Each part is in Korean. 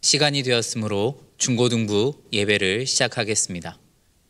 시간이 되었으므로 중고등부 예배를 시작하겠습니다.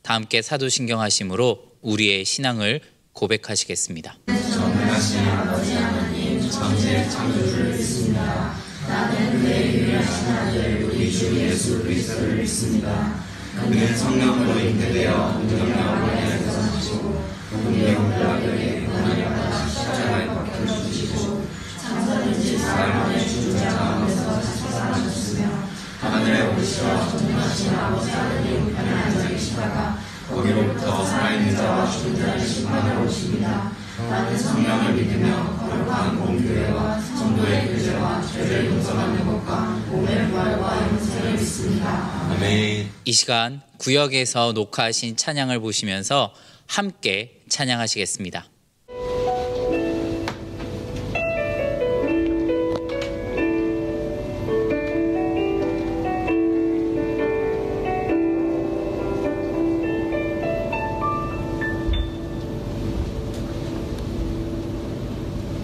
다 함께 사도신경 하심으로 우리의 신앙을 고백하시겠습니다. 전능하신 아버지 하나님, 전지의 창조주를 믿습니다. 나는 그의 유일하신 아들 우리 주 예수 그리스도를 믿습니다. 그는 성령으로 잉태되어 은정녀 마리아에서 나시고 본디오 빌라도에게 고난을 받아 십자가에 박혀 죽으시고 장사된지 사흘 만에 죽은 자 가운데서 다시 살아나셨으며 하늘에 오르시어 전능하신 아버지 하나님 우편에 앉아 계시다가 거기로부터 살아있는 자와 죽은 자를 심판하러 오십니다. 나는 성령을 믿으며 거룩한 공교회와 성도의 교제와 죄를 용서받는 것과 몸의 부활과 영생을 믿습니다. 아멘. 이 시간 구역에서 녹화하신 찬양을 보시면서 함께 찬양하시겠습니다.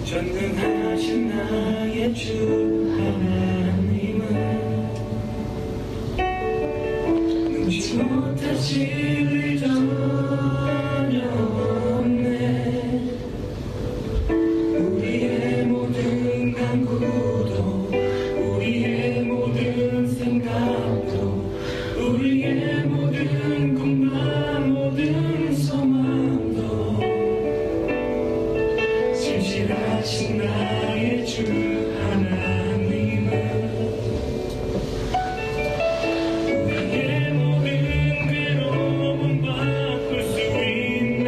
전능하신 나의 주 하나님은 능치 못하실 일 전혀 없네. 우리의 모든 간구도 우리의 모든 생각도 우리의 모든 꿈과 모든 소망도 신실하신 나의 주 하나님은 우리의 모든 괴로움 바꿀 수 있네.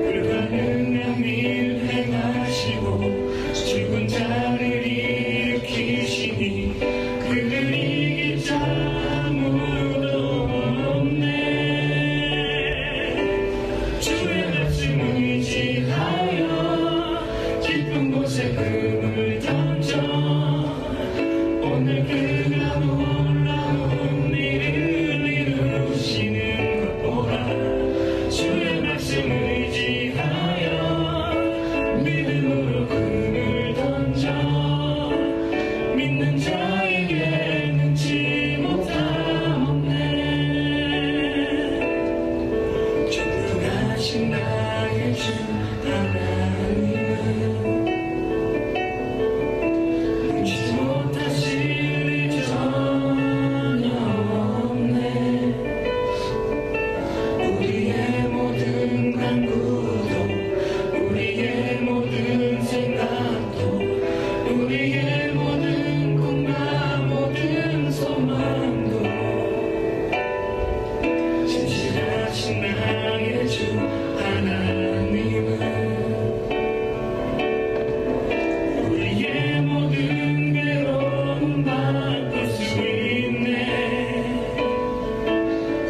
불가능한 일 행하시고 죽은 자를 일으키시니 그를 이길 자 아무도 없네. 주의 말씀 의지하여 깊은 곳에 금을 던져 오늘 그가 놀라운 일을 이루시는 것 보라. 주의 말씀 의지하여 믿음으로 금을 던져 믿는 자에게 능치 못함 없네. 전능하신 나의 주 하나님은 능치 못하실 일 전혀 없네. 우리의 모든 간구도 우리의 모든 생각도 우리의 모든 꿈과 모든 소망도 신실하신 나의 주 하나님은 우리의 모든 괴로움 바꿀 수 있네.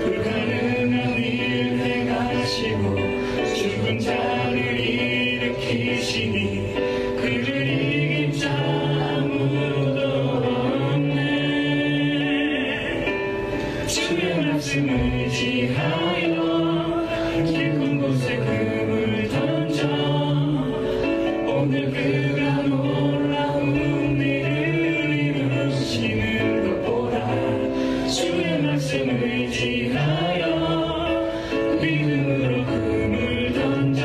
불가능한 일 행하시고 죽은 자를 일으키시니 그를 이길 자 아무도 없네. 주의 말씀 의지하여 깊은 곳에 금을 던져 오늘 그가 놀라운 일을 이루시는 것 보라. 주의 말씀 의지하여 믿음으로 금을 던져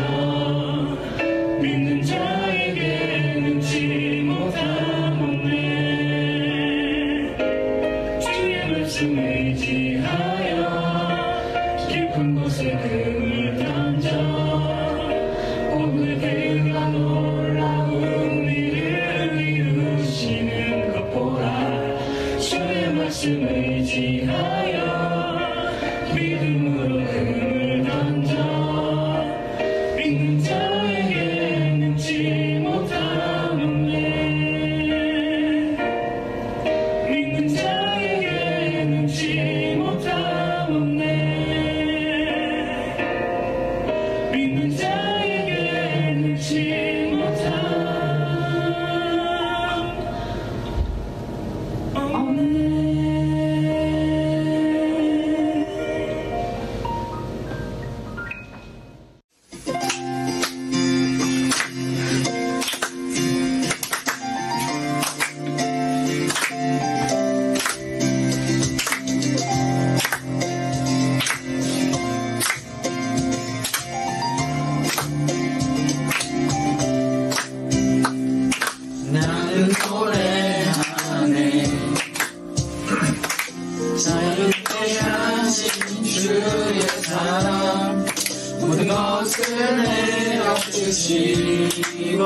믿는 자에게 능치 못함 없네. 주의 말씀 의지하여 깊은 곳에 금을 던져 오늘 그가 놀라운 일을 이루시는 것 보라. 주의 말씀 의지하여 믿음으로 금을 던져 믿는 자에게 능치 못함 없네. 믿는 자에게 능치 못함 없네. 믿는 자에게 능치 못함 없네. 주시고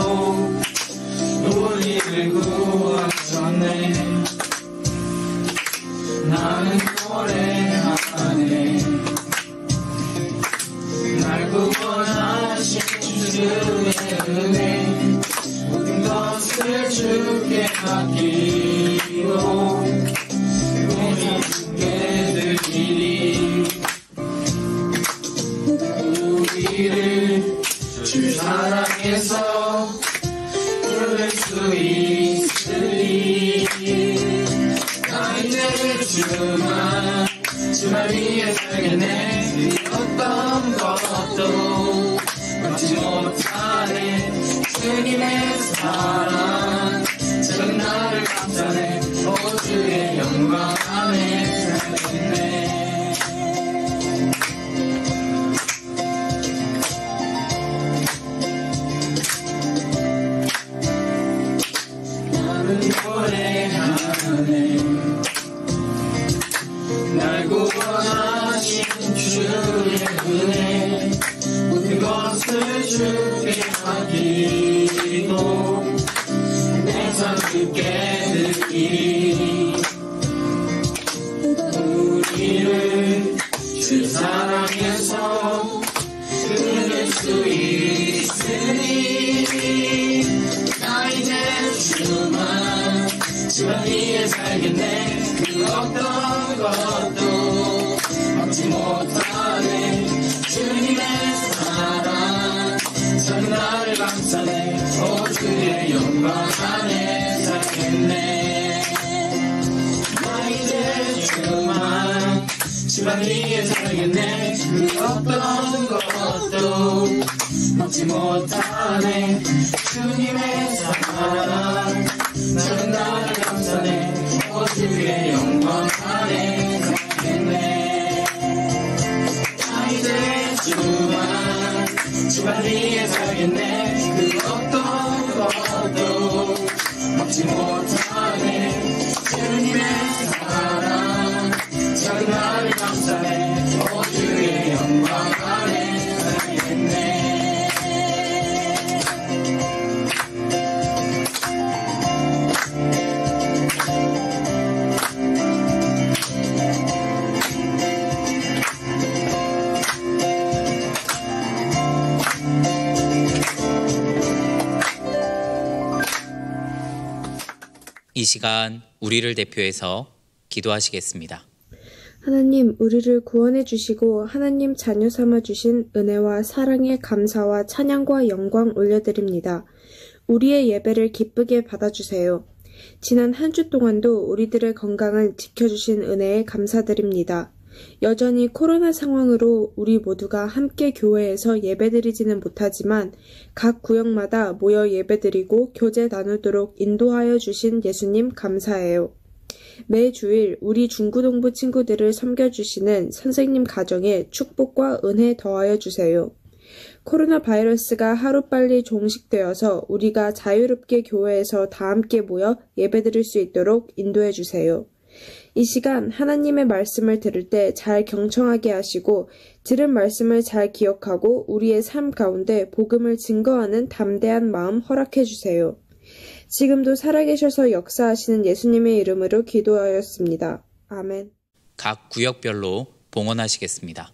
우리를 구하셨네. 나는 노래하네. 날 구원하신 주의 은혜, 모든 것을 주께 맡기고 우리 주께 드리리. 우리를 주 사랑해서 부를 수 있으리. 나 이제 주말 위에 살겠네. 어떤 것도 막지 못하네. 주님의 사랑 작은 나를 감싸네. 오 주의 영광 안에 살겠네. 나는 노래하네. 날 구원하신 주의 은혜, 모든 것을 주께 맡기고 내 삶 주께 드리리. 우리를 주 사랑해서 부를 수 있으니. 나 이제 주만 위에 살겠네. 그 어떤 것도 막지 못하네. 주님의 사랑 전 나를 감싸네. 오 주의 영광 안에 살겠네. 나 이제 주만 위에 살겠네. 그 어떤 것도 막지 못하네. 주님의 사랑 전 나를 감싸네. 오 주의 영광 안에 살겠네. 나 이제 주말 위에 살겠네. 그 어떤 것도 막지 못하네. 주님의 사랑 전 나를 감싸네. 오 주의 영광 안에 살겠네. 이 시간 우리를 대표해서 기도하시겠습니다. 하나님, 우리를 구원해 주시고 하나님 자녀 삼아 주신 은혜와 사랑에 감사와 찬양과 영광 올려드립니다. 우리의 예배를 기쁘게 받아주세요. 지난 한 주 동안도 우리들의 건강을 지켜주신 은혜에 감사드립니다. 여전히 코로나 상황으로 우리 모두가 함께 교회에서 예배드리지는 못하지만 각 구역마다 모여 예배드리고 교제 나누도록 인도하여 주신 예수님 감사해요. 매 주일 우리 중고등부 친구들을 섬겨주시는 선생님 가정에 축복과 은혜 더하여 주세요. 코로나 바이러스가 하루빨리 종식되어서 우리가 자유롭게 교회에서 다 함께 모여 예배드릴 수 있도록 인도해 주세요. 이 시간 하나님의 말씀을 들을 때 잘 경청하게 하시고 들은 말씀을 잘 기억하고 우리의 삶 가운데 복음을 증거하는 담대한 마음 허락해 주세요. 지금도 살아계셔서 역사하시는 예수님의 이름으로 기도하였습니다. 아멘. 각 구역별로 봉헌하시겠습니다.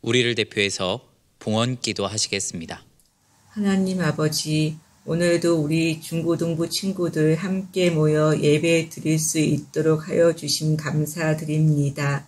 우리를 대표해서 봉헌 기도하시겠습니다. 하나님 아버지, 오늘도 우리 중고등부 친구들 함께 모여 예배 드릴 수 있도록 하여 주심 감사드립니다.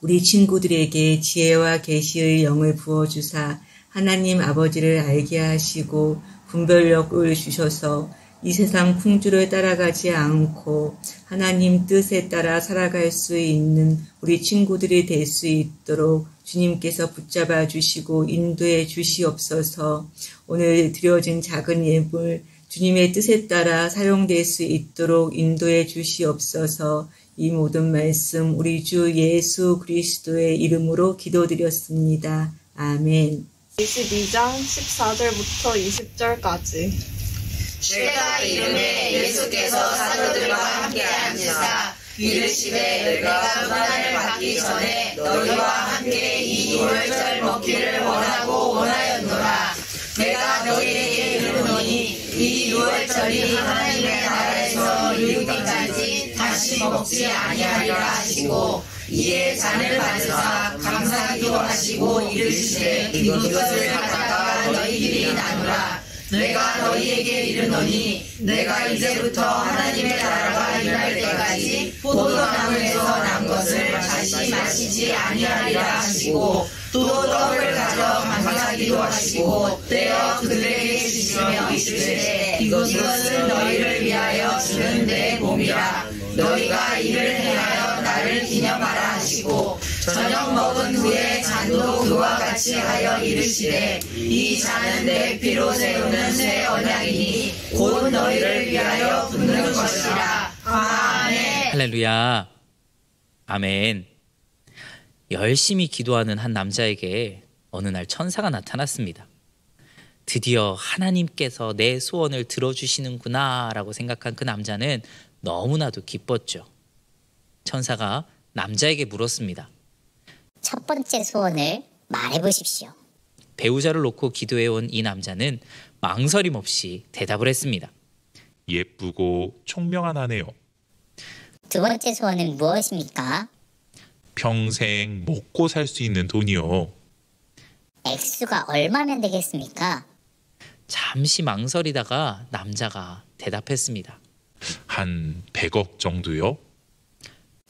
우리 친구들에게 지혜와 계시의 영을 부어주사 하나님 아버지를 알게 하시고 분별력을 주셔서 이 세상 풍조를 따라가지 않고 하나님 뜻에 따라 살아갈 수 있는 우리 친구들이 될 수 있도록 주님께서 붙잡아 주시고 인도해 주시옵소서. 오늘 드려진 작은 예물 주님의 뜻에 따라 사용될 수 있도록 인도해 주시옵소서. 이 모든 말씀 우리 주 예수 그리스도의 이름으로 기도드렸습니다. 아멘. 22장 14절부터 20절까지. 주가 이름에 예수께서 사도들과 함께 앉으사 이르시되 너희가 고난을 받기 전에 너희와 함께 이 유월절 먹기를 원하고 원하였노라. 내가 너희에게 이르노니 이 유월절이 하나님의 나라에서 이르기까지 다시 먹지 아니하리라 하시고 이에 잔을 받으사 감사기도 하시고 이르시되 이것을 가져가 너희끼리 나누라. 내가 너희에게 이르노니 내가 이제부터 하나님의 나라가 일할 때까지 포도나무에서 난 것을 다시 마시지 아니하리라 하시고 또 떡을 가져 감사기도 하시고 떼어 그들에게 주시며 이르시되 이것은 너희를 위하여 주는 내 몸이라. 너희가 이를 행하여 나를 기념하라 하시고 저녁 먹은 후에 잔도 그와 같이 하여 이르시되 이 잔은 내 피로 세우는 새 언약이니 곧 너희를 위하여 붓는 것이라. 아멘. 할렐루야. 아멘. 열심히 기도하는 한 남자에게 어느 날 천사가 나타났습니다. 드디어 하나님께서 내 소원을 들어주시는구나 라고 생각한 그 남자는 너무나도 기뻤죠. 천사가 남자에게 물었습니다. 첫 번째 소원을 말해보십시오. 배우자를 놓고 기도해온 이 남자는 망설임 없이 대답을 했습니다. 예쁘고 총명한 아내요. 두 번째 소원은 무엇입니까? 평생 먹고 살 수 있는 돈이요. 액수가 얼마면 되겠습니까? 잠시 망설이다가 남자가 대답했습니다. 한 100억 정도요?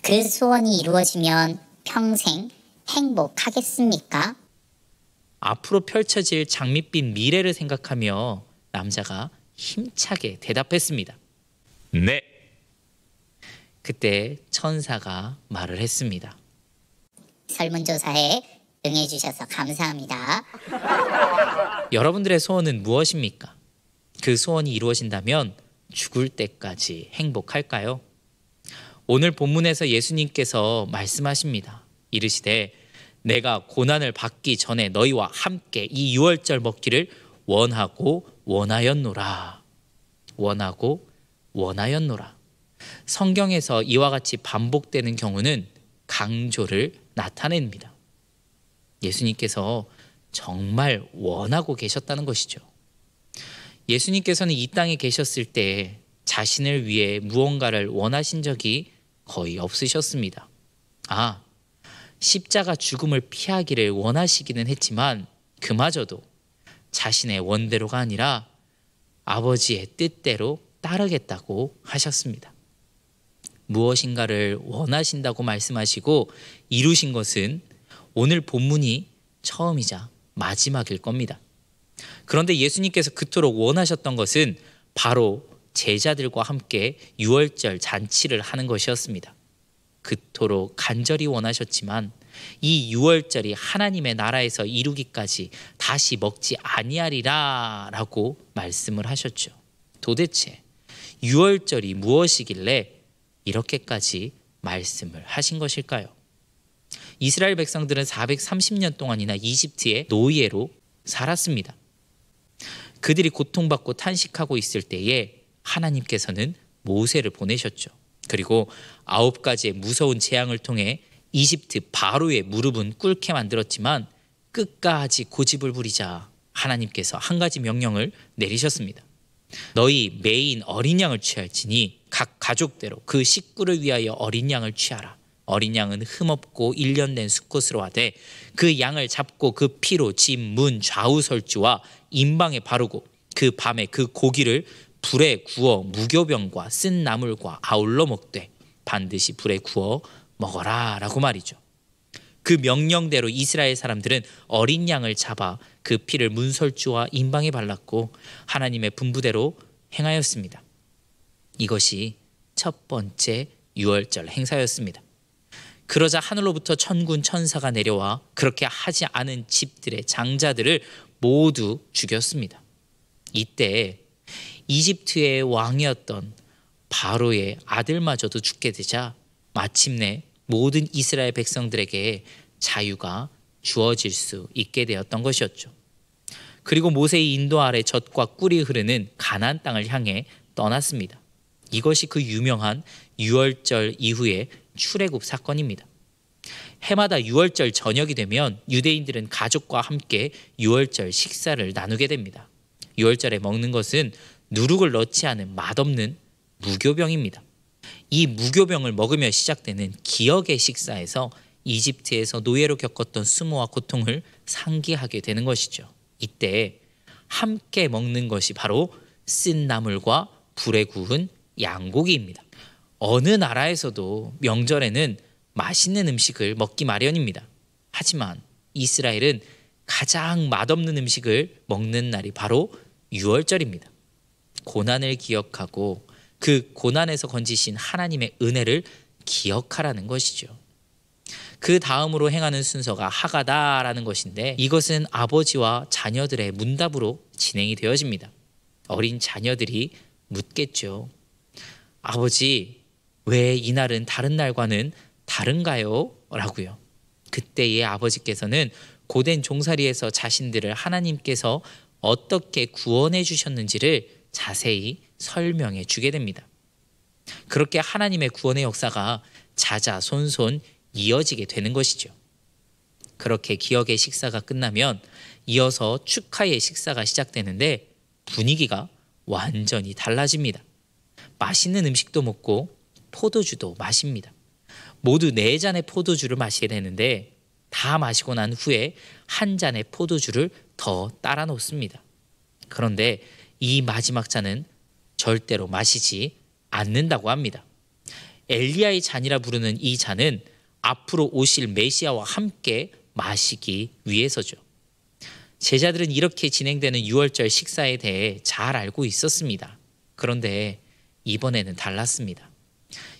그 소원이 이루어지면 평생 행복하겠습니까? 앞으로 펼쳐질 장밋빛 미래를 생각하며 남자가 힘차게 대답했습니다. 네. 그때 천사가 말을 했습니다. 설문조사에 응해주셔서 감사합니다. 여러분들의 소원은 무엇입니까? 그 소원이 이루어진다면 죽을 때까지 행복할까요? 오늘 본문에서 예수님께서 말씀하십니다. 이르시되 내가 고난을 받기 전에 너희와 함께 이 유월절 먹기를 원하고 원하였노라. 원하고 원하였노라. 성경에서 이와 같이 반복되는 경우는 강조를 나타냅니다. 예수님께서 정말 원하고 계셨다는 것이죠. 예수님께서는 이 땅에 계셨을 때 자신을 위해 무언가를 원하신 적이 거의 없으셨습니다. 십자가 죽음을 피하기를 원하시기는 했지만 그마저도 자신의 원대로가 아니라 아버지의 뜻대로 따르겠다고 하셨습니다. 무엇인가를 원하신다고 말씀하시고 이루신 것은 오늘 본문이 처음이자 마지막일 겁니다. 그런데 예수님께서 그토록 원하셨던 것은 바로 제자들과 함께 유월절 잔치를 하는 것이었습니다. 그토록 간절히 원하셨지만 이 유월절이 하나님의 나라에서 이루기까지 다시 먹지 아니하리라 라고 말씀을 하셨죠. 도대체 유월절이 무엇이길래 이렇게까지 말씀을 하신 것일까요? 이스라엘 백성들은 430년 동안이나 이집트의 노예로 살았습니다. 그들이 고통받고 탄식하고 있을 때에 하나님께서는 모세를 보내셨죠. 그리고 9가지의 무서운 재앙을 통해 이집트 바로의 무릎은 꿇게 만들었지만 끝까지 고집을 부리자 하나님께서 한 가지 명령을 내리셨습니다. 너희 매인 어린 양을 취할지니 각 가족대로 그 식구를 위하여 어린 양을 취하라. 어린 양은 흠없고 1년 된 수컷으로 하되 그 양을 잡고 그 피로 집 문 좌우 설주와 임방에 바르고 그 밤에 그 고기를 불에 구워 무교병과 쓴 나물과 아울러 먹되 반드시 불에 구워 먹어라 라고 말이죠. 그 명령대로 이스라엘 사람들은 어린 양을 잡아 그 피를 문설주와 임방에 발랐고 하나님의 분부대로 행하였습니다. 이것이 첫 번째 유월절 행사였습니다. 그러자 하늘로부터 천군 천사가 내려와 그렇게 하지 않은 집들의 장자들을 모두 죽였습니다. 이때 이집트의 왕이었던 바로의 아들마저도 죽게 되자 마침내 모든 이스라엘 백성들에게 자유가 주어질 수 있게 되었던 것이었죠. 그리고 모세의 인도 아래 젖과 꿀이 흐르는 가나안 땅을 향해 떠났습니다. 이것이 그 유명한 유월절 이후의 출애굽 사건입니다. 해마다 유월절 저녁이 되면 유대인들은 가족과 함께 유월절 식사를 나누게 됩니다. 유월절에 먹는 것은 누룩을 넣지 않은 맛없는 무교병입니다. 이 무교병을 먹으며 시작되는 기억의 식사에서 이집트에서 노예로 겪었던 수모와 고통을 상기하게 되는 것이죠. 이때 함께 먹는 것이 바로 쓴 나물과 불에 구운 양고기입니다. 어느 나라에서도 명절에는 맛있는 음식을 먹기 마련입니다. 하지만 이스라엘은 가장 맛없는 음식을 먹는 날이 바로 유월절입니다. 고난을 기억하고 그 고난에서 건지신 하나님의 은혜를 기억하라는 것이죠. 그 다음으로 행하는 순서가 하가다라는 것인데 이것은 아버지와 자녀들의 문답으로 진행이 되어집니다. 어린 자녀들이 묻겠죠. 아버지, 왜 이날은 다른 날과는 다른가요? 라고요. 그때의 아버지께서는 고된 종살이에서 자신들을 하나님께서 어떻게 구원해 주셨는지를 자세히 설명해 주게 됩니다. 그렇게 하나님의 구원의 역사가 자자손손 이어지게 되는 것이죠. 그렇게 기억의 식사가 끝나면 이어서 축하의 식사가 시작되는데 분위기가 완전히 달라집니다. 맛있는 음식도 먹고 포도주도 마십니다. 모두 4잔의 포도주를 마시게 되는데 다 마시고 난 후에 한 잔의 포도주를 더 따라 놓습니다. 그런데 이 마지막 잔은 절대로 마시지 않는다고 합니다. 엘리야의 잔이라 부르는 이 잔은 앞으로 오실 메시아와 함께 마시기 위해서죠. 제자들은 이렇게 진행되는 유월절 식사에 대해 잘 알고 있었습니다. 그런데 이번에는 달랐습니다.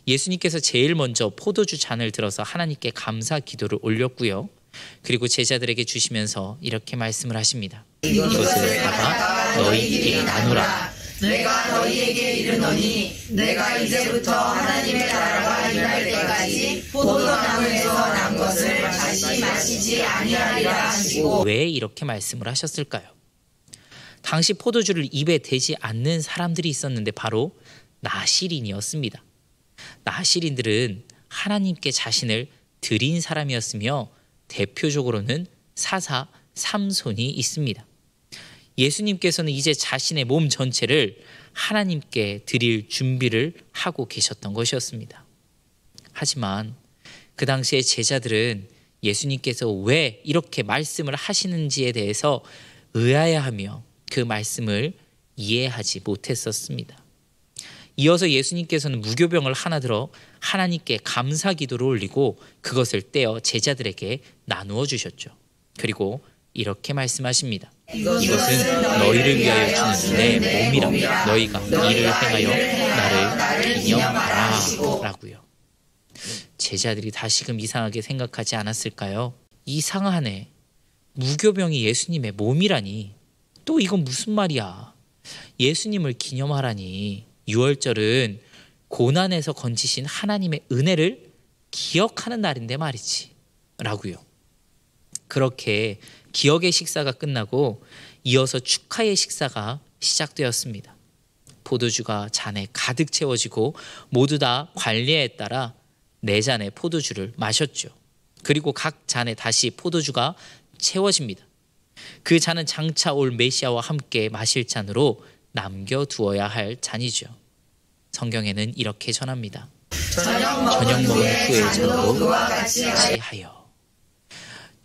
예수님께서 제일 먼저 포도주 잔을 들어서 하나님께 감사 기도를 올렸고요. 그리고 제자들에게 주시면서 이렇게 말씀을 하십니다. 이것을 받아 너희에게 나누라. 내가 너희에게 이르노니 내가 이제부터 하나님의 나라가 임할 때까지 포도나무에서 난 것을 다시 마시지 아니하리라 하시고. 왜 이렇게 말씀을 하셨을까요? 당시 포도주를 입에 대지 않는 사람들이 있었는데 바로 나시린이었습니다. 나시린들은 하나님께 자신을 드린 사람이었으며 대표적으로는 사사 삼손이 있습니다. 예수님께서는 이제 자신의 몸 전체를 하나님께 드릴 준비를 하고 계셨던 것이었습니다. 하지만 그 당시에 제자들은 예수님께서 왜 이렇게 말씀을 하시는지에 대해서 의아해하며 그 말씀을 이해하지 못했었습니다. 이어서 예수님께서는 무교병을 하나 들어 하나님께 감사 기도를 올리고 그것을 떼어 제자들에게 나누어 주셨죠. 그리고 이렇게 말씀하십니다. 이것은 너희를 위하여 주는 내 몸이라. 너희가 이를 행하여 나를 기념하라 라고요. 제자들이 다시금 이상하게 생각하지 않았을까요? 이상하네. 무교병이 예수님의 몸이라니. 또 이건 무슨 말이야. 예수님을 기념하라니. 유월절은 고난에서 건지신 하나님의 은혜를 기억하는 날인데 말이지 라고요. 그렇게 기억의 식사가 끝나고 이어서 축하의 식사가 시작되었습니다. 포도주가 잔에 가득 채워지고 모두 다 관례에 따라 4잔의 포도주를 마셨죠. 그리고 각 잔에 다시 포도주가 채워집니다. 그 잔은 장차 올 메시아와 함께 마실 잔으로 남겨두어야 할 잔이죠. 성경에는 이렇게 전합니다. 저녁 먹은 후에 잔도 같이 하여.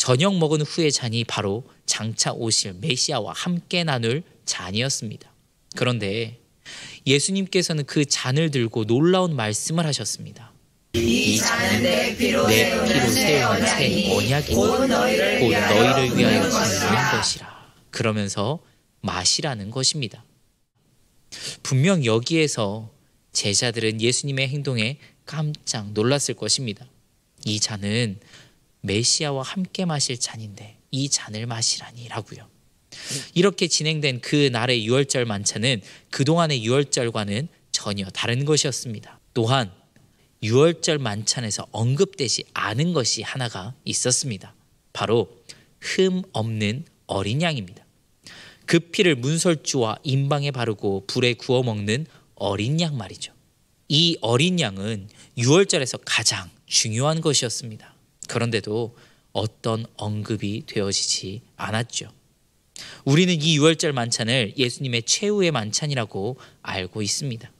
저녁 먹은 후의 잔이 바로 장차 오실 메시아와 함께 나눌 잔이었습니다. 그런데 예수님께서는 그 잔을 들고 놀라운 말씀을 하셨습니다. 이 잔은 내 피로 내 세우는 피로 새 세우는 새 언약이니 곧 너희를 위하여 것이라. 주는 것이라. 그러면서 마시라는 것입니다. 분명 여기에서 제자들은 예수님의 행동에 깜짝 놀랐을 것입니다. 이 잔은 메시아와 함께 마실 잔인데 이 잔을 마시라니라고요. 이렇게 진행된 그 날의 유월절 만찬은 그동안의 유월절과는 전혀 다른 것이었습니다. 또한 유월절 만찬에서 언급되지 않은 것이 하나가 있었습니다. 바로 흠 없는 어린 양입니다. 그 피를 문설주와 임방에 바르고 불에 구워 먹는 어린 양 말이죠. 이 어린 양은 유월절에서 가장 중요한 것이었습니다. 그런데도 어떤 언급이 되어지지 않았죠. 우리는 이 유월절 만찬을 예수님의 최후의 만찬이라고 알고 있습니다.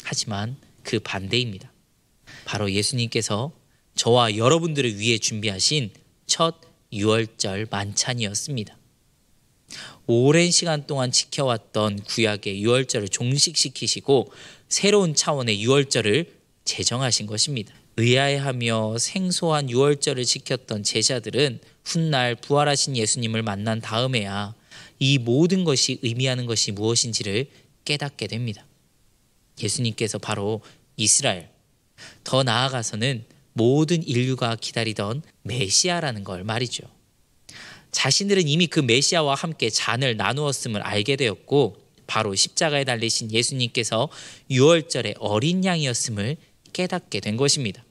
하지만 그 반대입니다. 바로 예수님께서 저와 여러분들을 위해 준비하신 첫 유월절 만찬이었습니다. 오랜 시간 동안 지켜왔던 구약의 유월절을 종식시키시고 새로운 차원의 유월절을 제정하신 것입니다. 의아해하며 생소한 유월절을 지켰던 제자들은 훗날 부활하신 예수님을 만난 다음에야 이 모든 것이 의미하는 것이 무엇인지를 깨닫게 됩니다. 예수님께서 바로 이스라엘, 더 나아가서는 모든 인류가 기다리던 메시아라는 걸 말이죠. 자신들은 이미 그 메시아와 함께 잔을 나누었음을 알게 되었고 바로 십자가에 달리신 예수님께서 유월절의 어린 양이었음을 깨닫게 된 것입니다.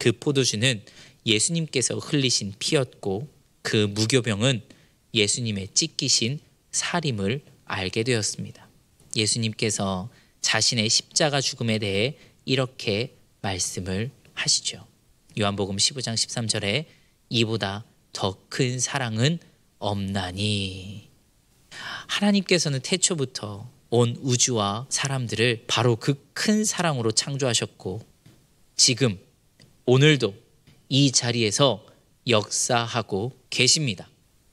그 포도주는 예수님께서 흘리신 피였고 그 무교병은 예수님의 찢기신 살임을 알게 되었습니다. 예수님께서 자신의 십자가 죽음에 대해 이렇게 말씀을 하시죠. 요한복음 15장 13절에 이보다 더 큰 사랑은 없나니. 하나님께서는 태초부터 온 우주와 사람들을 바로 그 큰 사랑으로 창조하셨고 지금 오늘도 이 자리에서 역사하고 계십니다.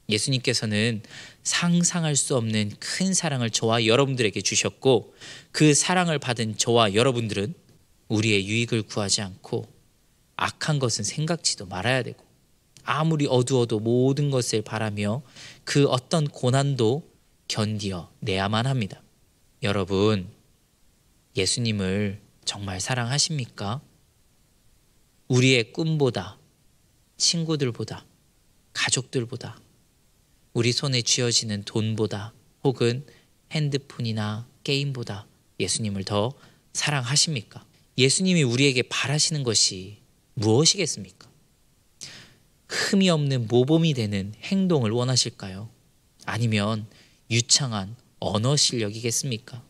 예수님께서는 상상할 수 없는 큰 사랑을 저와 여러분들에게 주셨고 그 사랑을 받은 저와 여러분들은 우리의 유익을 구하지 않고 악한 것은 생각지도 말아야 되고 아무리 어두워도 모든 것을 바라며 그 어떤 고난도 견디어 내야만 합니다. 여러분, 예수님을 정말 사랑하십니까? 우리의 꿈보다, 친구들보다, 가족들보다, 우리 손에 쥐어지는 돈보다 혹은 핸드폰이나 게임보다 예수님을 더 사랑하십니까? 예수님이 우리에게 바라시는 것이 무엇이겠습니까? 흠이 없는 모범이 되는 행동을 원하실까요? 아니면 유창한 언어 실력이겠습니까?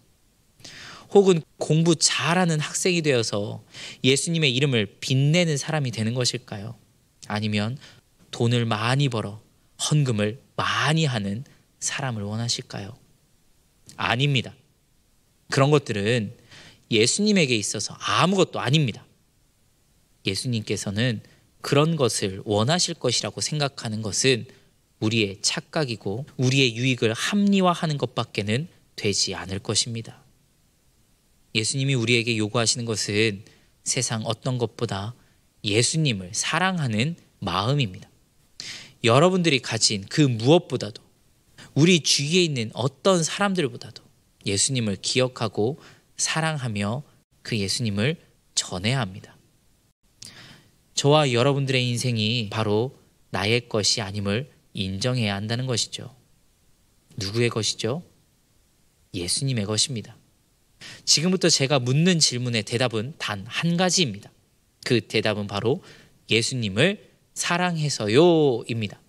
혹은 공부 잘하는 학생이 되어서 예수님의 이름을 빛내는 사람이 되는 것일까요? 아니면 돈을 많이 벌어 헌금을 많이 하는 사람을 원하실까요? 아닙니다. 그런 것들은 예수님에게 있어서 아무것도 아닙니다. 예수님께서는 그런 것을 원하실 것이라고 생각하는 것은 우리의 착각이고 우리의 유익을 합리화하는 것밖에는 되지 않을 것입니다. 예수님이 우리에게 요구하시는 것은 세상 어떤 것보다 예수님을 사랑하는 마음입니다. 여러분들이 가진 그 무엇보다도 우리 주위에 있는 어떤 사람들보다도 예수님을 기억하고 사랑하며 그 예수님을 전해야 합니다. 저와 여러분들의 인생이 바로 나의 것이 아님을 인정해야 한다는 것이죠. 누구의 것이죠? 예수님의 것입니다. 지금부터 제가 묻는 질문의 대답은 단 한 가지입니다. 그 대답은 바로 예수님을 사랑해서요입니다.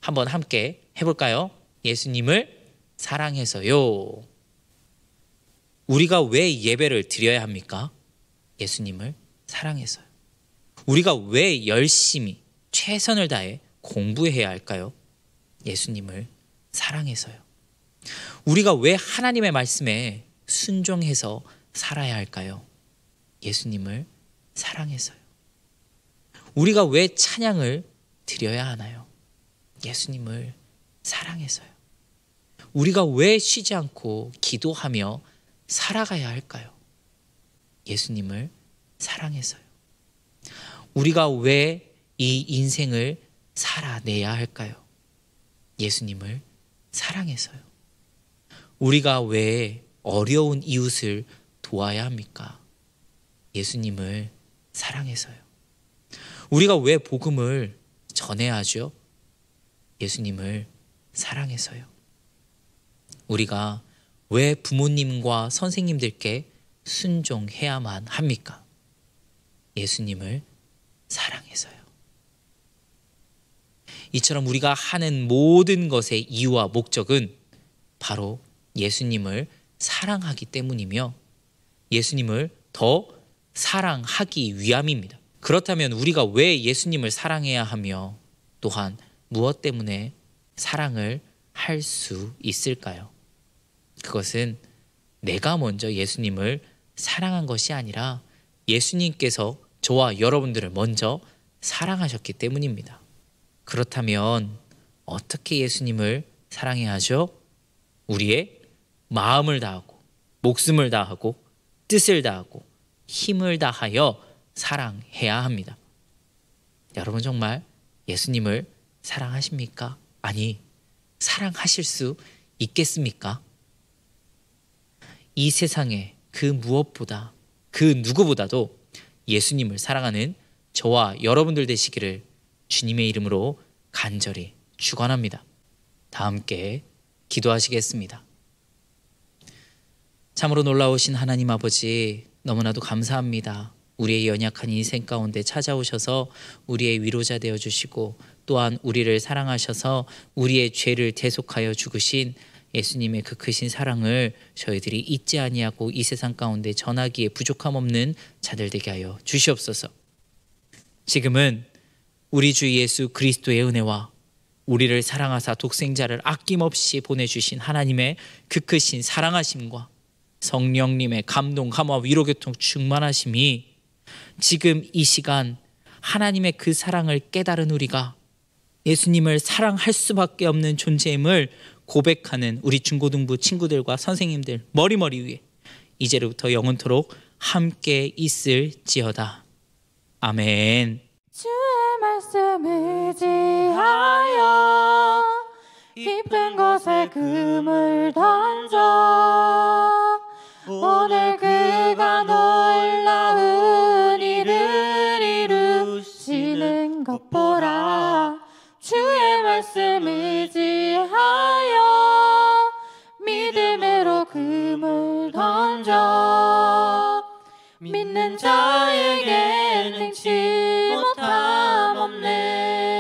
한번 함께 해볼까요? 예수님을 사랑해서요. 우리가 왜 예배를 드려야 합니까? 예수님을 사랑해서요. 우리가 왜 열심히 최선을 다해 공부해야 할까요? 예수님을 사랑해서요. 우리가 왜 하나님의 말씀에 순종해서 살아야 할까요? 예수님을 사랑해서요. 우리가 왜 찬양을 드려야 하나요? 예수님을 사랑해서요. 우리가 왜 쉬지 않고 기도하며 살아가야 할까요? 예수님을 사랑해서요. 우리가 왜 이 인생을 살아내야 할까요? 예수님을 사랑해서요. 우리가 왜 어려운 이웃을 도와야 합니까? 예수님을 사랑해서요. 우리가 왜 복음을 전해야 하죠? 예수님을 사랑해서요. 우리가 왜 부모님과 선생님들께 순종해야만 합니까? 예수님을 사랑해서요. 이처럼 우리가 하는 모든 것의 이유와 목적은 바로 예수님을 사랑하기 때문이며 예수님을 더 사랑하기 위함입니다. 그렇다면 우리가 왜 예수님을 사랑해야 하며 또한 무엇 때문에 사랑을 할 수 있을까요? 그것은 내가 먼저 예수님을 사랑한 것이 아니라 예수님께서 저와 여러분들을 먼저 사랑하셨기 때문입니다. 그렇다면 어떻게 예수님을 사랑해야 하죠? 우리의 마음을 다하고 목숨을 다하고 뜻을 다하고 힘을 다하여 사랑해야 합니다. 여러분 정말 예수님을 사랑하십니까? 아니, 사랑하실 수 있겠습니까? 이 세상에 그 무엇보다 그 누구보다도 예수님을 사랑하는 저와 여러분들 되시기를 주님의 이름으로 간절히 축원합니다. 다 함께 기도하시겠습니다. 참으로 놀라우신 하나님 아버지, 너무나도 감사합니다. 우리의 연약한 인생 가운데 찾아오셔서 우리의 위로자 되어주시고 또한 우리를 사랑하셔서 우리의 죄를 대속하여 죽으신 예수님의 그 크신 사랑을 저희들이 잊지 아니하고 이 세상 가운데 전하기에 부족함 없는 자들 되게 하여 주시옵소서. 지금은 우리 주 예수 그리스도의 은혜와 우리를 사랑하사 독생자를 아낌없이 보내주신 하나님의 그 크신 사랑하심과 성령님의 감동, 감화, 위로, 교통, 충만하심이 지금 이 시간 하나님의 그 사랑을 깨달은 우리가 예수님을 사랑할 수밖에 없는 존재임을 고백하는 우리 중고등부 친구들과 선생님들 머리머리 위에 이제로부터 영원토록 함께 있을지어다. 아멘. 주의 말씀 의지하여 깊은 곳에 금을 던져 오늘 그가 놀라운 일을 이루시는 것 보라. 주의 말씀 의지하여 믿음으로 금을 던져 믿는 자에게 능치 못함 없네.